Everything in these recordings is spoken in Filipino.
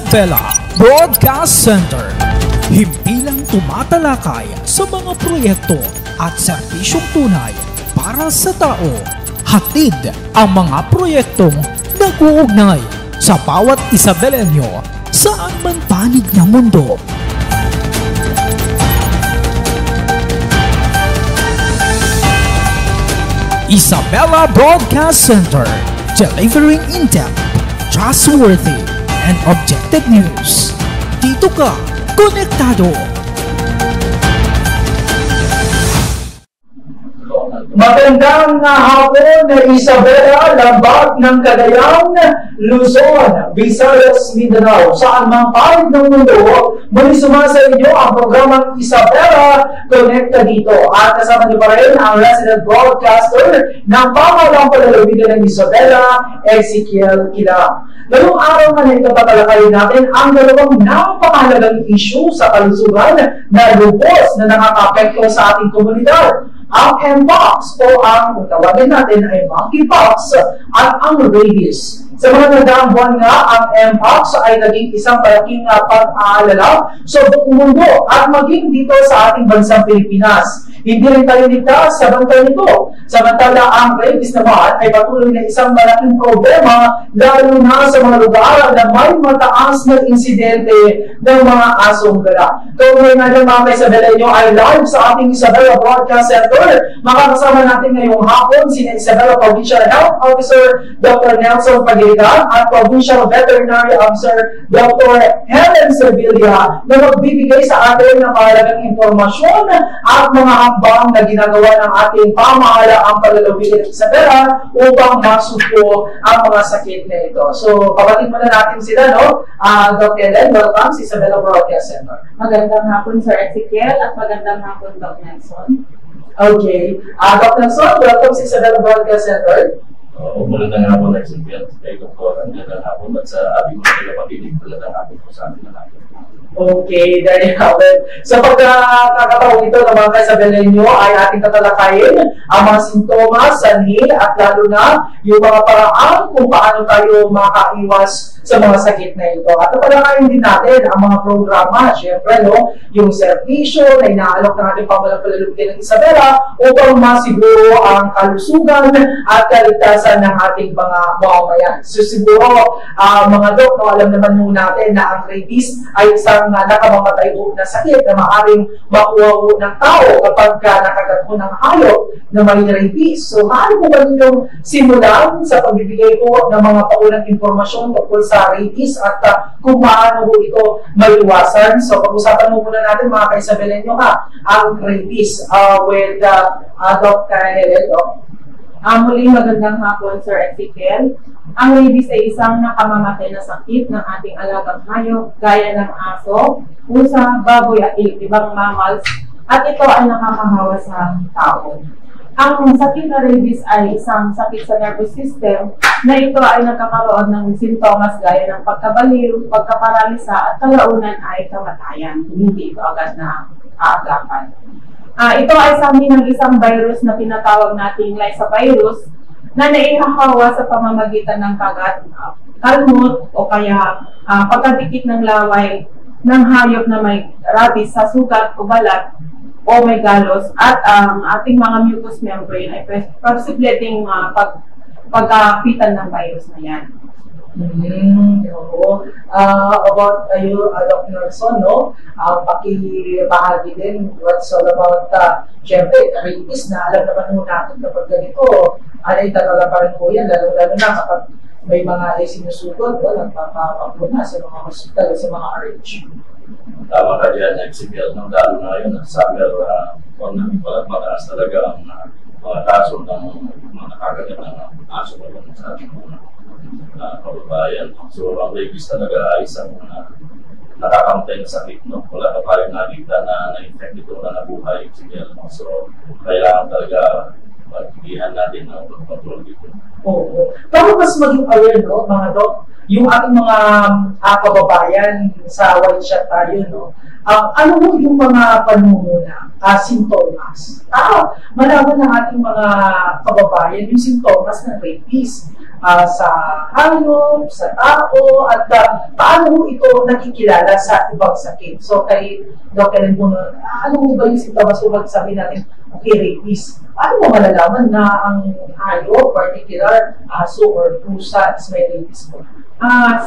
Isabela Broadcast Center. Himpilang tumatalakay sa mga proyekto at serbisyong tunay para sa tao. Hatid ang mga proyektong nag-uugnay sa bawat Isabelenyo saan man panig ng mundo. Isabela Broadcast Center, delivering in-depth, trustworthy, and objective news. Dito ka, konektado! Magandang hapon na Isabela, Lambag ng Cagayan, Luzon, Visayas, Mindanao. Saan mang panig ng mundo, muli sumasa inyo ang programang Isabela Connecta dito. At kasama niyo pa rin ang resident broadcaster ng pamahalang palalawigan ng Isabela, Ezekiel Kilam. Ngayong araw na ito patalakayin natin ang dalawang napakahalagang issue sa kalusugan na lubos na nakaka-apekto sa ating komunidad. Ang Mpox o ang kung tawagin natin ay monkeypox at ang rabies. Sa mga nagdaang buwan nga, ang Mpox ay naging isang malaking pag-aalala sa buong mundo at maging dito sa ating bansang Pilipinas. Hindi rin tayo ligtas sa bantay nito. Samantala, ang rabies naman ay patuloy na isang malaking problema lalo na sa mga lugar na may mataas na insidente ng mga asong gala. Kung ngayon natin mga Isabelenyo ay live sa ating Isabela Broadcast Center, makakasama natin ngayong hapon si Isabela Provincial Health Officer Dr. Nelson Pagilitan at Provincial Veterinary Officer Dr. Helen Sevilla na magbibigay sa atin ng mahalagang impormasyon at mga hakbang na ginagawa ng ating pamahalaang palalawigan ng Isabela upang masuko ang mga sakit na ito. So, pabatid muna natin sila, no? Dr. Helen, welcome sa Isabela Broadcast Center. Magandang hapon, Sir Ezekiel, at magandang hapon, Dr. Nelson. Okay. Dr. Nelson, welcome sa Isabela Broadcast Center. Magandang hapon, Ezekiel. Kay Dr. Magandang hapon at sa ating mga kapatidig, magandang hapon po sa ating lahat. Okay, there you have it. Sa pagkakataong ito ng mga Isabelenyo ay ating tatalakayin ang mga sintomas, sanhi, at lalo na yung mga paraan kung paano tayo makaiwas sa mga sakit na ito. At tatalakayin din natin ang mga programa, syempre, no? Yung servisyo na inaalok ng ating pamalampalalugin ng Isabela upang masiguro ang kalusugan at kaligtasan ng ating mga mamamayan. So siguro, mga dok, no, alam naman muna natin na ang rabies ay isang nakamamatay na sakit na maaaring makuha ng tao kapag nakagat mo ng hayop na may rabies. So, maaari po ba ninyong simulan sa pagbibigay po ng mga paunang impormasyon tungkol sa rabies at kung paano po ito maiwasan? So, pag-usapan mo muna natin mga Kaisabelenyo ang rabies with Dr. Helen. Muling magandang hapon, Sir Ezekiel. Ang rabies ay isang nakamamatay na sakit ng ating alagang hayop gaya ng aso, pusa, baboy at ibang mammals at ito ay nakakahawa sa tao. Ang sakit na rabies ay isang sakit sa nervous system na ito ay nagkakaroon ng sintomas gaya ng pagkabaliw, pagkaparalisa at kalaunan ay kamatayan. Hindi ito agad na aagapan. Ito ay sanhi ng isang virus na tinatawag nating Lyssavirus na naihahawa sa pamamagitan ng kagat, kalmot o kaya pagkadikit ng laway ng hayop na may rabies sa sugat o balat o may galos at ang ating mga mucous membrane ay posible ding pagkapitan ng virus na yan. About Dr. Nelson, no? Pakibahagi din what's all about, syempre, rabies na alam naman mo natin kapag ganito, ay tatala pa rin po yan, lalo na kapag may mga sinusugod, nagpapapuna sa mga hospital, sa mga RH. Tama ka dyan, Ezekiel, nung lalo na yun, summer, mataas talaga ang mga kaso ng mga nakagagat ng aso sa ating mga kababayan. So, ang rabies talaga ay isang nakakamatay na sakit, no? Wala ka pa rin nakita na na-infect ito na nabuhay. So, kailangan talaga pagpigihan natin ang pag-control dito. Oo. Para mas maging aware, no, mga dok, yung ating mga kababayan sa white shot tayo, no? Ano mo yung mga panumuna, sintomas? Malaman ng ating mga kababayan yung sintomas ng rabies. sa hayop, sa tao, at paano ito nakikilala sa ibang sakit. So kay Dr. Lembuno, ano ba yung sintomas kung magsabi natin, okay, rabies. Paano mo malalaman na ang hayop, particular aso or pusa is may rabies po?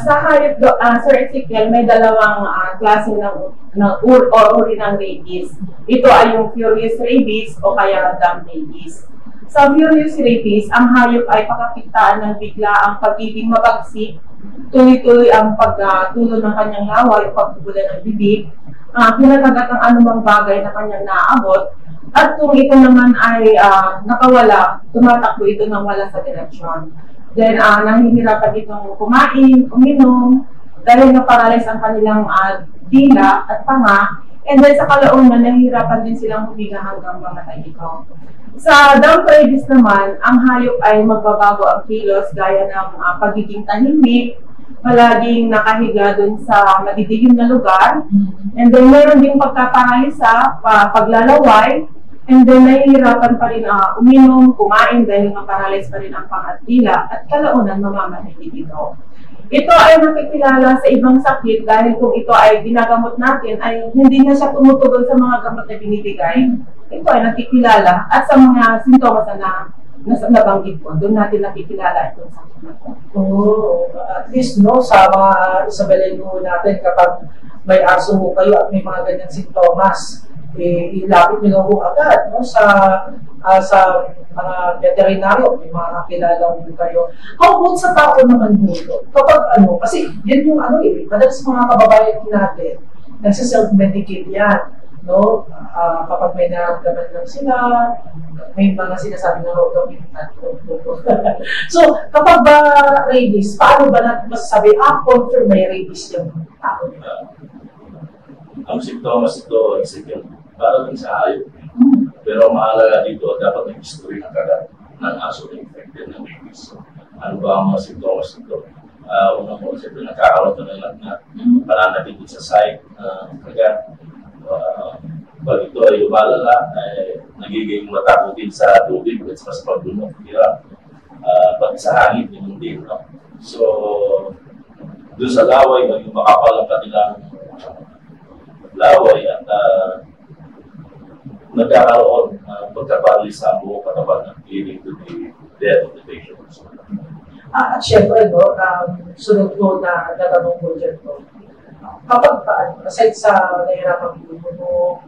Sa hayop, Sir Ezekiel, may dalawang klase uri ng rabies. Ito ay yung furious rabies o kaya dumb rabies. Sa furious rabies, ang hayop ay pakakitaan ng bigla ang pagiging mabagsik, tuloy-tuloy ang pagtulo ng kanyang laway o pagbubula ng bibig, kinakagat ang anumang bagay na kanyang naaabot, at kung ito naman ay nakawala, tumatakbo ito nang wala sa direksyon. Then, nahihirapan itong kumain, uminom, dahil na-paralyze ang kanilang dila at panga, and then sa kalaunan, nahihirapan din silang humiga hanggang mamatay ito. Sa dumb rabies naman, ang hayop ay magbabago ang kilos gaya ng pagiging tahimik, palaging nakahiga dun sa madidilim na lugar, and then meron ding pagkaparalisa, paglalaway, and then nahihirapan pa rin uminom, kumain dahil maparalyze pa rin ang pangatila at kalaunan mamamatay dito. Ito ay nakikilala sa ibang sakit dahil kung ito ay ginagamot natin ay hindi na siya tumutugon sa mga gamot na binibigay. Ito ay nakikilala at sa mga sintomas na nabanggit ko, doon natin nakikilala itong sakit na ito. At least no, sa mga Isabelino natin kapag may aso kayo at may mga ganyang sintomas, ilapit nyo po agad no, sa mga veterinaryo, may mga kakilala mo kayo. How about sa tao naman dito? Kapag kasi yun yung madalas mga kababayan natin, nagsiself-medicate yan. No? Kapag may naramdaman lang sila, may mga sinasabi na so, kapag ba rabies, paano ba natin masasabi, confirm may rabies yung tao? Ang simptomas ito, para din sa hayop. Pero mahalaga dito, dapat may history ng kagat ng aso na infected ng rabies. Ano ba ang mga simptomas nito? Unang mo, siyempre nakakaroon ka ng pananabigit sa site, kagat. Pag ito ay lumalala, nagiging matakutin sa tubig at sa pagdunok. Pag sa hangin, yun din. No? So, doon sa laway, maging makapal ang kanilang laway at nagkakaroon pagkapalis sa buong katawan leading to the death of the patient. At syempre, no, sunod ko na natanong ko dyan, no, kapag aside sa nahirapan mo,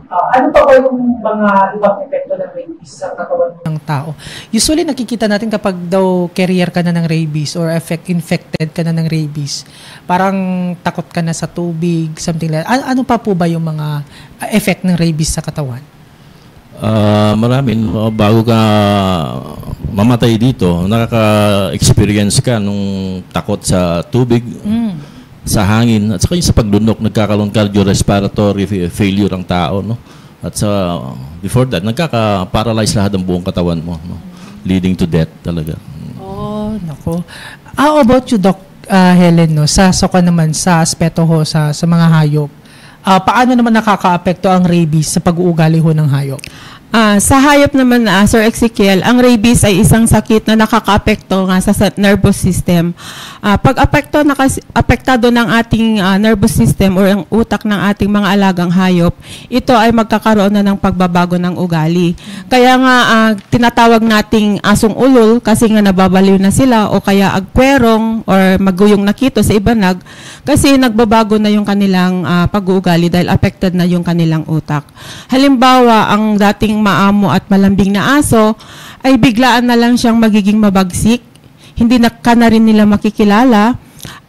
ano pa ba yung mga ibang epekto ng rabies sa katawan ng tao? Usually nakikita natin kapag daw carrier ka na ng rabies or infected ka na ng rabies, parang takot ka na sa tubig, something like that. Ano pa po ba yung mga effect ng rabies sa katawan? Marami. Bago ka mamatay dito, nakaka-experience ka nung takot sa tubig, sa hangin, at saka yung sa pagdunok, nagkakaroon cardiorespiratory failure ang tao, no? At before that, nagkaka-paralyze lahat ng buong katawan mo, no? Leading to death talaga. Oh, nako. How about you, Doc Helen, no? Sa naman, sa aspeto ho, sa mga hayop, paano naman nakaka-apekto ang rabies sa pag-uugali ho ng hayop? Sa hayop naman, Sir Ezekiel, ang rabies ay isang sakit na nakaka-apekto nga sa nervous system. Pag apektado ng ating nervous system o ang utak ng ating mga alagang hayop, ito ay magkakaroon na ng pagbabago ng ugali. Kaya nga tinatawag nating asong ulol kasi nga nababaliw na sila, o kaya agkwerong or maguyong nakito sa ibanag kasi nagbabago na yung kanilang pag-uugali dahil affected na yung kanilang utak. Halimbawa, ang dating maamo at malambing na aso ay biglaan na lang siyang magiging mabagsik, hindi na rin nila makikilala,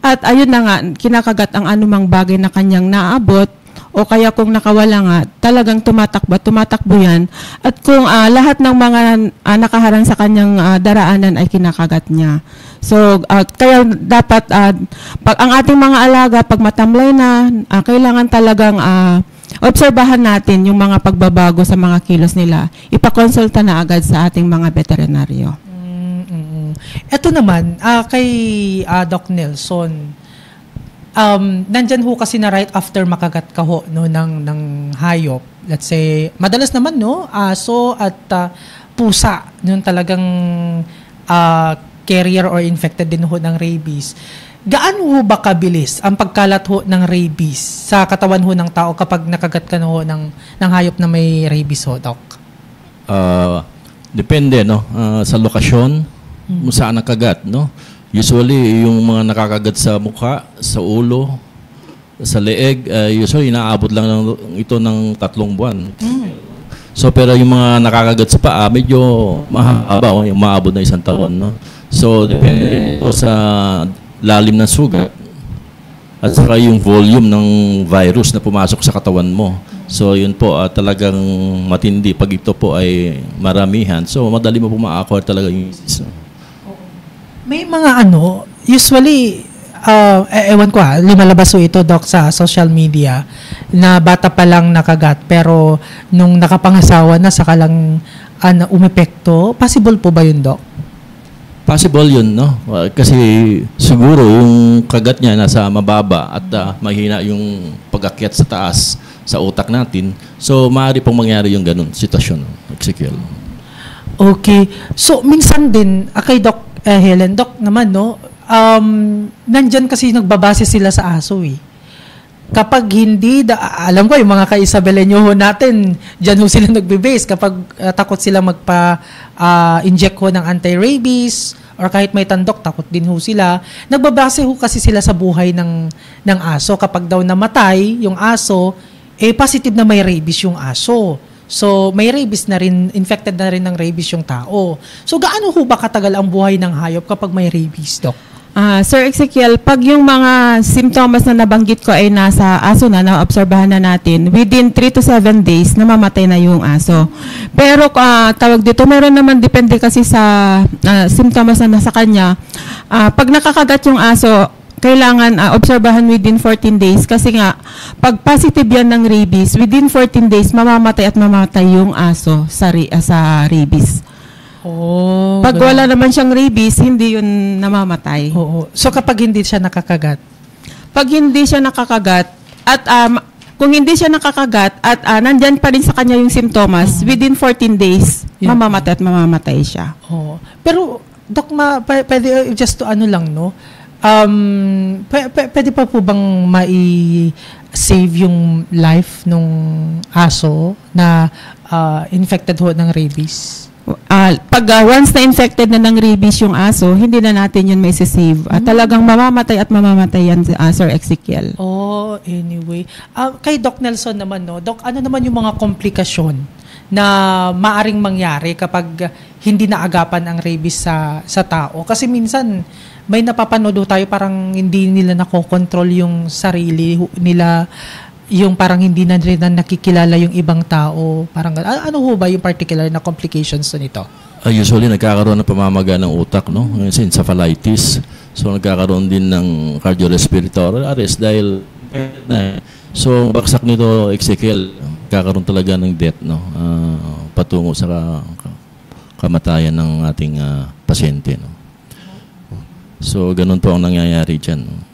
at ayun na nga, kinakagat ang anumang bagay na kanyang naabot, o kaya kung nakawala nga, talagang tumatakbo yan, at kung lahat ng mga nakaharang sa kanyang daraanan ay kinakagat niya. So, kaya dapat pag ang ating mga alaga, pag matamlay na, kailangan talagang obserbahan natin yung mga pagbabago sa mga kilos nila. Ipakonsulta na agad sa ating mga veterinaryo. Ito naman, kay Doc Nelson, nandyan ho kasi na right after makagat ka ho, no, ng hayop. Let's say, madalas naman, no, aso at pusa, yun talagang carrier or infected din ho ng rabies. Gaano ho ba kabilis ang pagkalat ho ng rabies sa katawan ho ng tao kapag nakagat ka na ho ng hayop na may rabies ho, Doc? Depende, no? Sa lokasyon, kung saan nakagat, no? Usually, yung mga nakakagat sa mukha, sa ulo, sa leeg, usually inaabot lang ito ng 3 buwan. So, pero yung mga nakakagat sa paa, medyo mahaba, yung maabot na 1 taon, no? So, depende ito sa lalim ng sugat at saka yung volume ng virus na pumasok sa katawan mo. So, yun po, talagang matindi. Pag ito po ay maramihan, so madali mo po ma-acquire talaga yung May mga usually, ewan ko lumalabas ho ito, Doc, sa social media na bata pa lang nakagat pero nung nakapangasawa na saka lang umepekto. Possible po ba yun, Doc? Possible yun, no? Kasi siguro yung kagat niya nasa mababa at mahina yung pag-akyat sa taas sa utak natin. So, maaari pong mangyari yung ganun sitwasyon, Ezekiel. Okay. So, minsan din, kay Doc Helen, Doc naman, no? Nandyan kasi nagbabase sila sa aso, eh. Kapag hindi, alam ko, yung mga ka-Isabelenyo ho natin, dyan ho sila nagbe-base. Kapag takot sila magpa-inject ho ng anti-rabies, or kahit may tandok, takot din ho sila. Nagbabase ho kasi sila sa buhay ng aso. Kapag daw namatay yung aso, positive na may rabies yung aso. So, may rabies na rin, infected na rin ng rabies yung tao. So, gaano ho ba katagal ang buhay ng hayop kapag may rabies, Doc? Sir Ezekiel, pag yung mga symptoms na nabanggit ko ay nasa aso na obserbahan na natin, within 3 to 7 days, namamatay na yung aso. Pero tawag dito, meron naman depende kasi sa symptoms na nasa kanya. Pag nakakagat yung aso, kailangan obserbahan within 14 days kasi nga, pag positive yan ng rabies, within 14 days, mamamatay at mamamatay yung aso sa rabies. Pag wala naman siyang rabies, hindi yun namamatay. Oo. So kapag hindi siya nakakagat? Pag hindi siya nakakagat, at kung hindi siya nakakagat, at nandyan pa rin sa kanya yung symptoms, within 14 days, mamamatay at mamamatay siya. Oo. Pero, Doc, pwede just to lang, no? Pwede pa po bang mai-save yung life nung aso na infected ho ng rabies? Pag once na infected na ng rabies yung aso, hindi na natin yun may save. Talagang mamamatay at mamamatay yan, Sir Ezekiel. Anyway. Kay Doc Nelson naman, no? Doc, ano naman yung mga komplikasyon na maaring mangyari kapag hindi naagapan ang rabies sa tao? Kasi minsan, may napapanood tayo parang hindi nila nakokontrol yung sarili nila, yung parang hindi na rin nakikilala yung ibang tao. Parang ano ho ba yung particular na complications nito? Usually nagkakaroon ng pamamaga ng utak, no? Encephalitis. So nagkakaroon din ng cardiorespiratory arrest dahil so baksak nito, Ezekiel, kakaroon talaga ng death, no? Patungo sa kamatayan ng ating pasyente, no? So ganun po ang nangyayari diyan, no?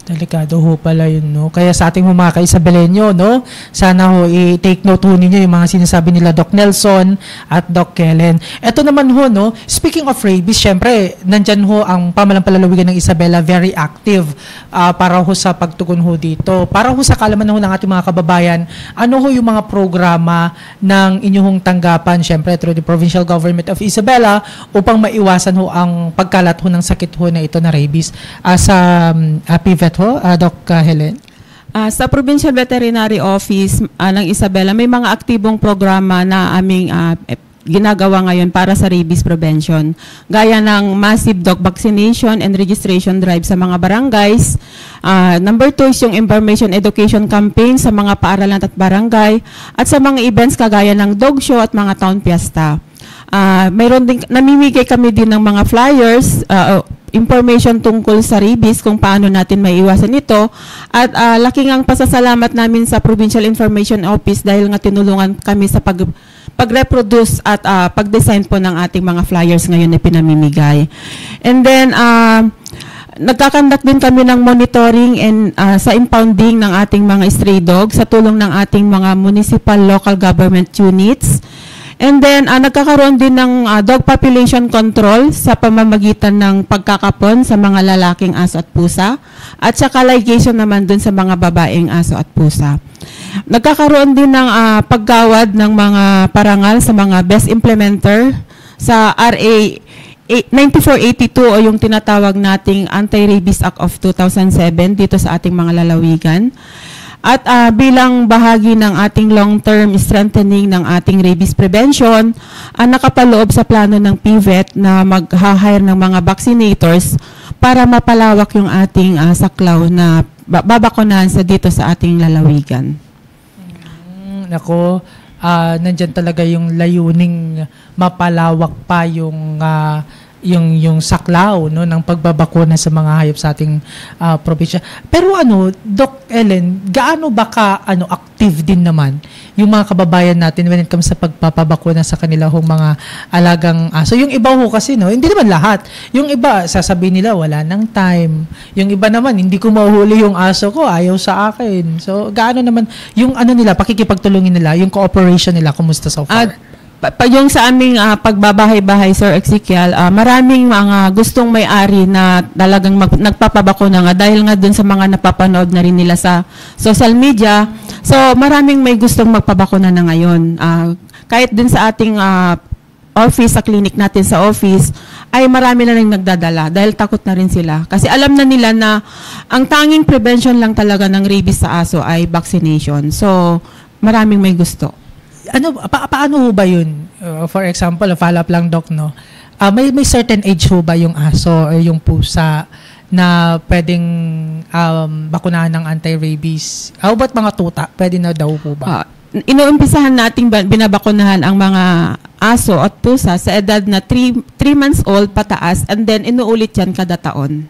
Delikado ho pala yun, no? Kaya sa ating mga ka-Isabelenyo, no? Sana ho, i-take note ho ninyo yung mga sinasabi nila Doc Nelson at Doc Helen. Ito naman ho, no? Speaking of rabies, syempre, nandyan ho ang pamalampalalawigan ng Isabela, very active para ho sa pagtugon ho dito. Para ho sa kalaman ho ng ating mga kababayan, ano ho yung mga programa ng inyong tanggapan, syempre, through the Provincial Government of Isabela upang maiwasan ho ang pagkalat ho ng sakit ho na ito na rabies sa PVET ho, Doc Helen? Sa Provincial Veterinary Office ng Isabela, may mga aktibong programa na aming ginagawa ngayon para sa rabies prevention. Gaya ng massive dog vaccination and registration drive sa mga barangays. Number 2 is yung information education campaign sa mga paaralan at barangay. At sa mga events kagaya ng dog show at mga town fiesta. Mayroon din, namimigay kami din ng mga flyers, information tungkol sa rabies, kung paano natin maiiwasan ito. At laking ang pasasalamat namin sa Provincial Information Office dahil nga tinulungan kami sa pag-reproduce at pag-design po ng ating mga flyers ngayon na pinamimigay. And then, nagkakandak din kami ng monitoring and sa impounding ng ating mga stray dogs sa tulong ng ating mga municipal local government units. And then, nagkakaroon din ng dog population control sa pamamagitan ng pagkakapon sa mga lalaking aso at pusa at saka ligation naman dun sa mga babaeng aso at pusa. Nagkakaroon din ng paggawad ng mga parangal sa mga best implementer sa RA 9482 o yung tinatawag nating Anti-Rabies Act of 2007 dito sa ating mga lalawigan. At bilang bahagi ng ating long-term strengthening ng ating rabies prevention, nakapaloob sa plano ng PVET na mag-hire ng mga vaccinators para mapalawak yung ating saklaw na babakunahan sa dito sa ating lalawigan. Nako, nandyan talaga yung layuning mapalawak pa yung saklaw, no, ng pagbabakuna sa mga hayop sa ating probinsya. Pero Doc Ellen, gaano ba active din naman yung mga kababayan natin when it comes sa pagpapabakuna sa kanila mga alagang aso? Yung iba kasi, no, hindi naman lahat. Yung iba, sasabihin nila, wala nang time. Yung iba naman, hindi ko mahuhuli yung aso ko, ayaw sa akin. So, gaano naman yung nila, pakikipagtulungin nila, yung cooperation nila, kumusta so far? Yung sa aming pagbabahay-bahay, Sir Ezekiel, maraming mga gustong may-ari na talagang nagpapabakuna nga dahil nga dun sa mga napapanood na rin nila sa social media. So, maraming may gustong magpabakuna na ngayon. Kahit din sa ating office, sa clinic natin sa office, ay marami na rin nagdadala dahil takot na rin sila. Kasi alam na nila na ang tanging prevention lang talaga ng rabies sa aso ay vaccination. So, maraming may gusto. Paano ho ba yun? For example, follow-up lang, Doc, no? May certain age ho ba yung aso o yung pusa na pwedeng bakunahan ng anti-rabies? How about mga tuta? Pwede na daw po ba? Inuumpisahan nating binabakunahan ang mga aso at pusa sa edad na 3 months old pataas, and then inuulit yan kada taon.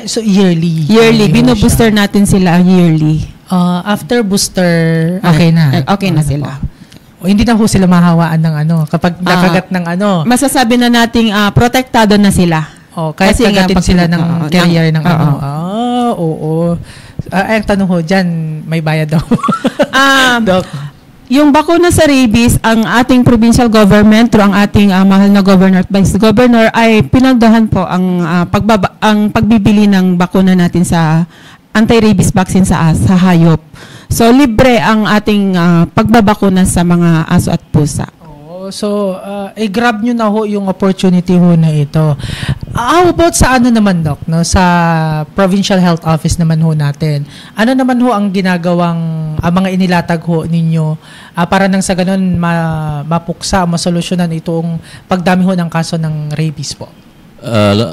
So yearly? Yearly. Binubooster natin sila yearly. After booster, okay na? Okay na sila. Hindi na ho sila mahawaan ng kapag nakagat ng masasabi na nating protektado na sila. Kahit kagatin sila ng carrier ng oo. Ang tanong ho, dyan, may bayad daw. Doc. Yung bakuna sa rabies, ang ating provincial government through ang ating mahal na governor at vice governor ay pinagdahan po ang pagbibili ng bakuna natin sa anti-rabies vaccine sa hayop. So, libre ang ating pagbabakuna sa mga aso at pusa. So, grab nyo na ho yung opportunity ho na ito. How about sa naman, Doc, no? Sa Provincial Health Office naman ho natin. Ano naman ho ang ginagawang mga inilatag ho ninyo para nang sa ganun mapuksa, masolusyonan itong pagdami ho ng kaso ng rabies po?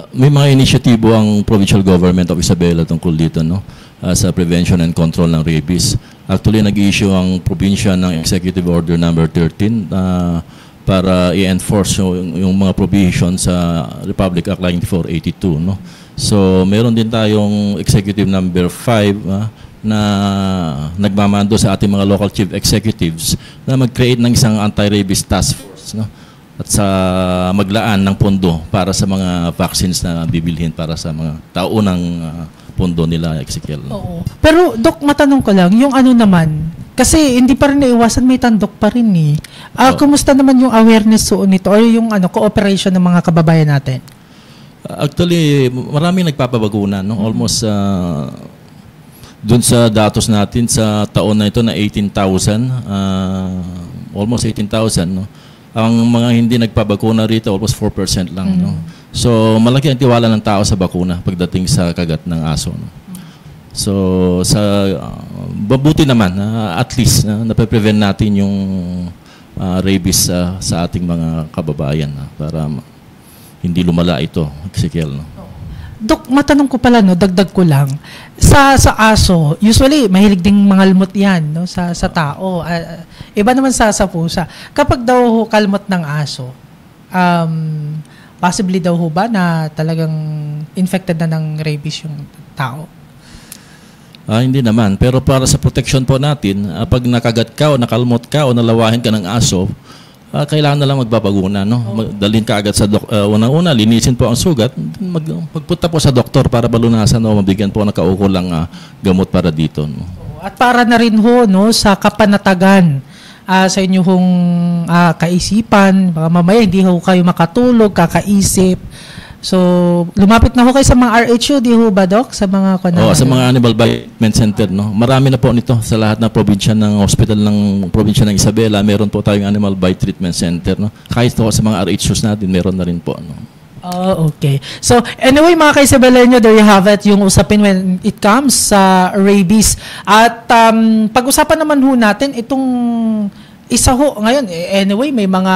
May mga inisyatibo ang provincial government of Isabela tungkol dito, no? Sa prevention and control ng rabies. Actually, nag-issue ang probinsya ng Executive Order number 13 para i-enforce yung mga provisions sa Republic Act 9482, no? So, meron din tayong Executive number 5 na nagmamando sa ating mga local chief executives na mag-create ng isang anti-rabies task force, no? At sa maglaan ng pondo para sa mga vaccines na bibilhin para sa mga taunang pondo nila, Ezekiel. Oo. Pero, Doc, matanong ko lang, yung naman, kasi hindi pa rin naiwasan, may tandok pa rin eh. Kumusta naman yung awareness nito or yung cooperation ng mga kababayan natin? Actually, maraming nagpapabaguna, no? Almost dun sa datos natin sa taon na ito na 18,000, almost 18,000, no? Ang mga hindi nagpabakuna rito, almost 4% lang. No? So, malaki ang tiwala ng tao sa bakuna pagdating sa kagat ng aso. No? So, mabuti naman, at least, nape-prevent natin yung rabies sa ating mga kababayan para hindi lumala ito, Ezekiel. No? Dok, matanong ko pala, no, dagdag ko lang. Sa aso, usually, mahilig ding mangalmot yan, no, sa tao. Iba naman sa pusa. Kapag daw kalmot ng aso, possibly daw ho ba na talagang infected na ng rabies yung tao? Hindi naman. Pero para sa protection po natin, pag nakagat ka o nakalmot ka o nalawahin ka ng aso, kailangan na lang magbabaguna, no? Dalhin ka agad sa unang-una, linisin po ang sugat, magpunta po sa doktor para balunasan o mabigyan po ng kaukulang gamot para dito. No? At para na rin ho, no, sa kapanatagan sa inyong kaisipan. Baka mamaya hindi ho kayo makatulog, kakaisip. So, lumapit na ho kayo sa mga RHU, di ho ba, Doc? Sa mga sa mga animal treatment center, no? Marami na po nito sa lahat ng probinsya ng hospital ng probinsya ng Isabela. Meron po tayong animal bite treatment center, no? Kahit po sa mga RHUs natin, meron na rin po, no? Oh, okay. So, anyway, mga ka-Isabelaño, there you have it, yung usapin when it comes sa rabies. At pag-usapan naman ho natin, itong isa ho, ngayon, anyway, may mga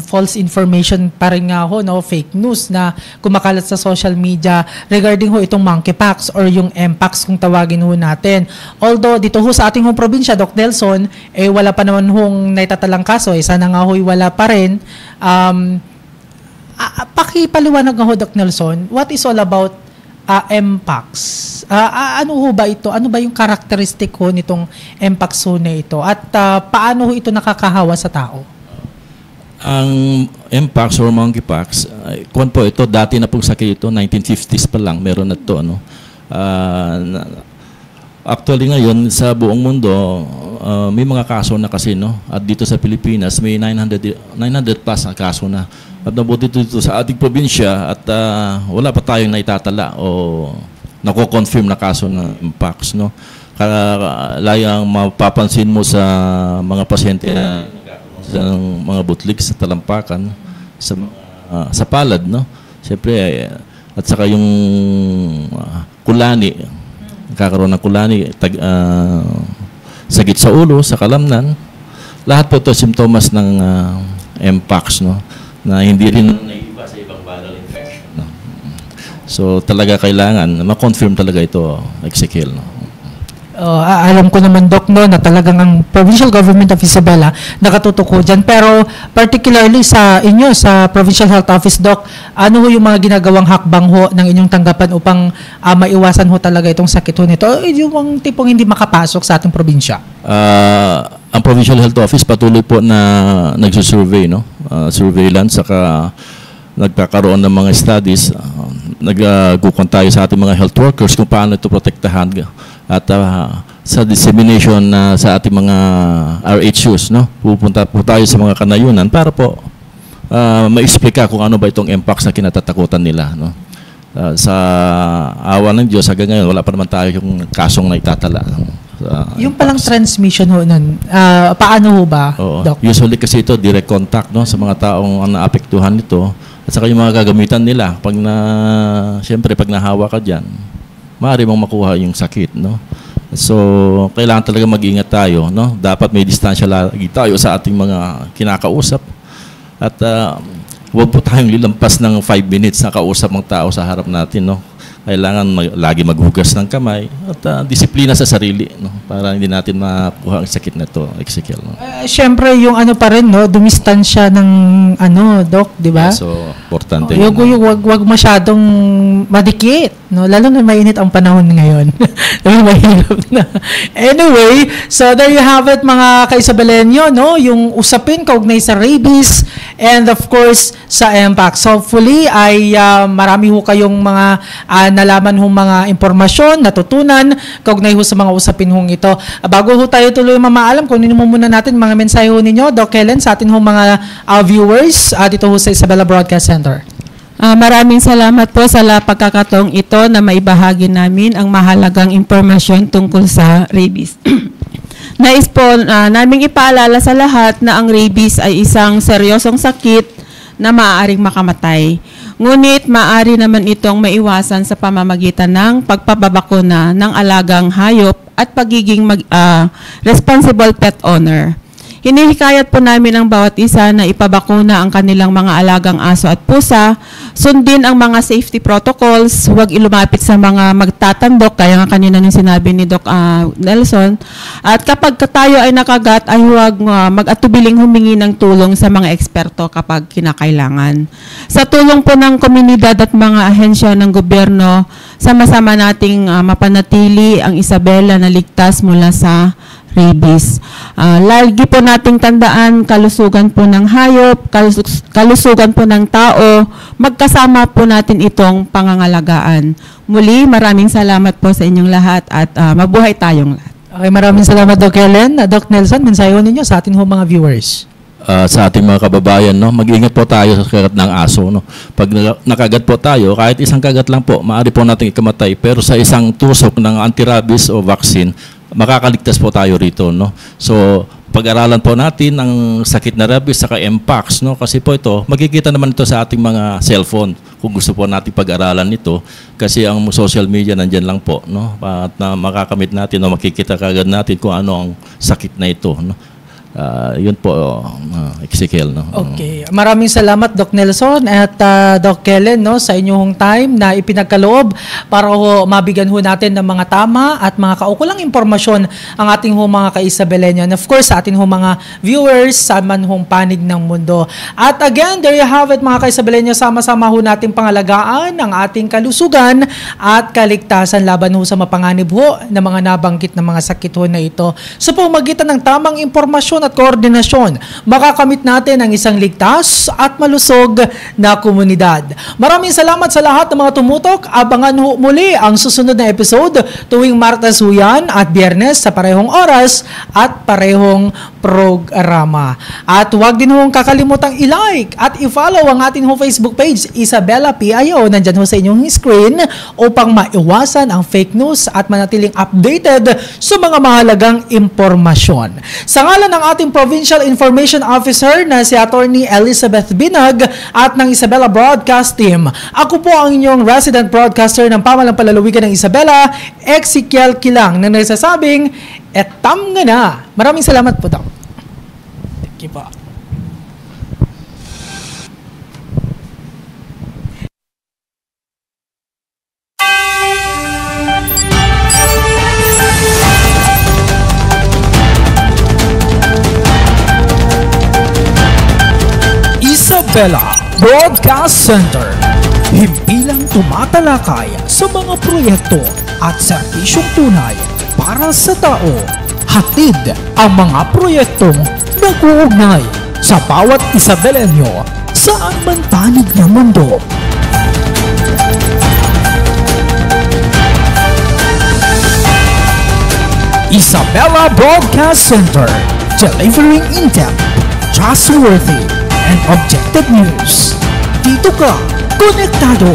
false information pa rin nga ho, no, fake news na kumakalat sa social media regarding ho itong monkeypox or yung mpox kung tawagin ho natin. Although dito ho sa ating hong probinsya, Doc Nelson, wala pa naman hong naitatalang kaso, sana nga ho'y wala pa rin. Pakipaliwanag nga ho, Doc Nelson, what is all about mpox? Ano ho ba ito? Ano ba yung characteristic ho nitong mpox ho na ito? At paano ho ito nakakahawa sa tao? Ang mpox or monkeypox, kung po ito, dati na pong sakit ito, 1950s pa lang, meron na ito. Ano? Actually ngayon, sa buong mundo, may mga kaso na kasi, no? At dito sa Pilipinas, may 900 plus na kaso na. At nabuti dito sa ating probinsya at wala pa tayong naitatala o nako-confirm na kaso ng mpox, no? Layang mapapansin mo sa mga pasyente na sa mga butlik sa talampakan, sa palad, no? Siyempre, at saka yung kulani, kakaroon ng kulani, sagit sa ulo, sa kalamnan. Lahat po ito simptomas ng mpox, no? Na hindi rin naiiba sa ibang viral infection, no? So, talaga kailangan, ma-confirm talaga ito, Ezekiel, no? Alam ko naman, Doc, no, na talagang ang Provincial Government of Isabela nakatutok dyan. Pero particularly sa inyo, sa Provincial Health Office, Doc, ano ho yung mga ginagawang hakbang ho ng inyong tanggapan upang maiwasan ho talaga itong sakit ho nito? Yung tipong hindi makapasok sa ating probinsya. Ang Provincial Health Office patuloy po na nagsusurvey, no? Surveillance, saka nagkakaroon ng mga studies, nagkukuhan tayo sa ating mga health workers kung paano ito protektahan at sa dissemination sa ating mga RHUs, no? Pupunta po tayo sa mga kanayunan para po ma-explica kung ano ba itong mpox na kinatatakutan nila, no? Sa awa ng Diyos, hanggang ngayon wala pa naman tayo yung kasong naitatala. Yung palang transmission ho nun, paano ho ba, Doc? Usually kasi ito direct contact, no, sa mga taong naapektuhan nito. At saka yung mga gagamitan nila, siyempre pag nahawa ka dyan, maaari mong makuha yung sakit, no? So, kailangan talaga mag-ingat tayo, no? Dapat may distansya lagi tayo sa ating mga kinakausap. At huwag po tayong lilampas ng 5 minutes na kausap ng tao sa harap natin, no? Kailangan lagi maghugas ng kamay at disiplina sa sarili, no? Para hindi natin makuha ang sakit na ito, Ezekiel, no? Siyempre, yung ano pa rin, no? Dumistansya ng Doc, di ba? Yeah, so, importante. Wag masyadong madikit, no? Lalo na mainit ang panahon ngayon. Mahirap na. Anyway, so there you have it, mga ka-Isabelaño, no? Yung usapin kaugnay sa rabies and of course sa mpox. Hopefully ay marami ho kayong mga nalaman hong mga impormasyon, natutunan, kaugnay ho sa mga usapin hong ito. Bago ho tayo tuloy mamaalam, kunin mo muna natin mga mensahe ho ninyo, Doc Helen, sa atin hong mga viewers dito ho sa Isabela Broadcast Center. Maraming salamat po sa pagkakataong ito na maibahagi namin ang mahalagang impormasyon tungkol sa rabies. Nais po naming ipaalala sa lahat na ang rabies ay isang seryosong sakit na maaaring makamatay. Ngunit maaari naman itong maiwasan sa pamamagitan ng pagpapabakuna ng alagang hayop at pagiging responsible pet owner. Hinihikayat po namin ang bawat isa na ipabakuna ang kanilang mga alagang aso at pusa, sundin ang mga safety protocols, huwag ilumapit sa mga magtatandok, kaya nga kanina nung sinabi ni Doc Nelson, at kapag tayo ay nakagat ay huwag mag-atubiling humingi ng tulong sa mga eksperto kapag kinakailangan. Sa tulong po ng komunidad at mga ahensya ng gobyerno, sama-sama nating mapanatili ang Isabela na ligtas mula sa rabies. Lagi po nating tandaan, kalusugan po ng hayop, kalusugan po ng tao, magkasama po natin itong pangangalagaan. Muli, maraming salamat po sa inyong lahat at mabuhay tayong lahat. Okay, maraming salamat, Doc Helen. Doc Nelson, mensahe ninyo sa atin mga viewers. Sa ating mga kababayan, no, mag-ingat po tayo sa kagat ng aso. No? Pag nakagat po tayo, kahit isang kagat lang po, maaari po natin ikamatay. Pero sa isang tusok ng anti-rabies o vaccine, makakaligtas po tayo rito. No? So, pag-aralan po natin ang sakit na rabies saka Mpox. No? Kasi po ito, makikita naman ito sa ating mga cellphone kung gusto po natin pag-aralan ito. Kasi ang social media nandyan lang po. No? At makakamit natin o makikita kagad natin kung ano ang sakit na ito. No? Yun po, Ezekiel. No? Okay. Maraming salamat, Doc Nelson at Doc Helen, no, sa inyong time na ipinagkaloob para mabigyan natin ng mga tama at mga kaukulang impormasyon ang ating mga ka-Isabeleno. And of course, sa ating mga viewers sa manhong panig ng mundo. At again, there you have it, mga ka-Isabeleno, sama-sama natin pangalagaan ang ating kalusugan at kaligtasan laban sa mapanganib na mga nabanggit na mga sakit na ito. Sa pamamagitan ng tamang impormasyon at koordinasyon, makakamit natin ang isang ligtas at malusog na komunidad. Maraming salamat sa lahat ng mga tumutok. Abangan muli ang susunod na episode tuwing Martes yan at Biyernes sa parehong oras at parehong programa. At huwag din kakalimutang i-like at i-follow ang ating Facebook page, Isabela PIO, nandyan sa inyong screen upang maiwasan ang fake news at manatiling updated sa mga mahalagang impormasyon. Sa ngalan ng ating Provincial Information Officer na si Attorney Elizabeth Binag at ng Isabela Broadcast Team, ako po ang inyong resident broadcaster ng Pamalang Palalawigan ng Isabela, Ezekiel Kilang, na nagsasabing, etam nga na. Maraming salamat po, Doc. Thank you po. Isabela Broadcast Center, himpilang tumatalakay sa mga proyekto at serbisyong tunay para sa tao. Hatid ang mga proyektong nag-uugnay sa bawat Isabelenyo saan man panig ng mundo. Isabela Broadcast Center, delivering in-depth, trustworthy, and objective news. Dito ka, konektado